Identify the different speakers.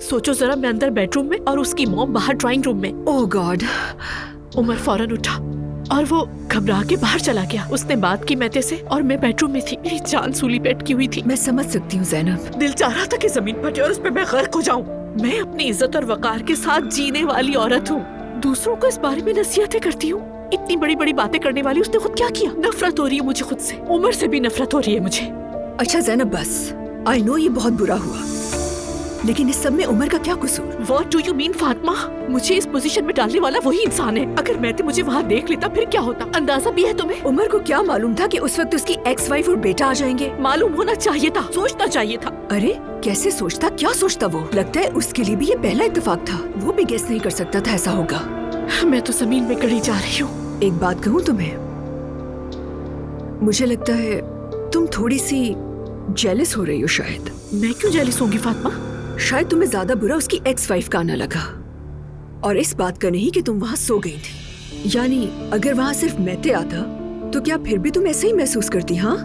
Speaker 1: सोचो जरा, मैं अंदर बेडरूम में और उसकी मॉम बाहर ड्राइंग रूम में।
Speaker 2: ओह गॉड।
Speaker 1: उमर फौरन उठा और वो घबरा के बाहर चला गया। उसने बात की मैते से और मैं बेडरूम में थी। मेरी जान सूली पे अटकी हुई थी।
Speaker 2: मैं समझ सकती हूँ ज़ैनब।
Speaker 1: दिल चाह रहा था कि जमीन फटे और उस पे मैं गर्क हो जाऊं। मैं अपनी इज्जत और वकार के साथ जीने वाली औरत हूँ। दूसरों को इस बारे में नसीहतें करती हूँ। इतनी बड़ी बड़ी बातें करने वाली उसने खुद क्या किया? नफरत हो रही है मुझे खुद से। उमर से भी नफरत हो रही है मुझे।
Speaker 2: अच्छा ज़ैनब बस, आई नो ये बहुत बुरा हुआ, लेकिन इस सब में उमर का क्या कसूर?
Speaker 1: What do you mean Fatima? मुझे इस पोजीशन में डालने वाला वही इंसान है। अगर मैं मुझे वहाँ देख लेता फिर क्या होता? अंदाजा भी है तुम्हें?
Speaker 2: उमर को क्या मालूम था कि उस वक्त उसकी एक्स वाइफ और बेटा आ जाएंगे?
Speaker 1: मालूम होना चाहिए था, सोचना चाहिए था।
Speaker 2: अरे कैसे सोचता, क्या सोचता वो? लगता है उसके लिए भी ये पहला इत्तेफाक था। वो भी गेस नहीं कर सकता था ऐसा होगा।
Speaker 1: मैं तो जमीन में गड़ी जा रही हूँ।
Speaker 2: एक बात कहूँ तुम्हें, मुझे लगता है तुम थोड़ी सी जेलस हो रही हो शायद।
Speaker 1: मैं क्यों जेलस होंगी फातिमा?
Speaker 2: शायद तुम्हें ज्यादा बुरा उसकी एक्स वाइफ का आना लगा, और इस बात का नहीं कि तुम वहाँ सो गई थी। यानी अगर वहाँ सिर्फ मैते आता तो क्या फिर भी तुम ऐसे ही महसूस करती? हाँ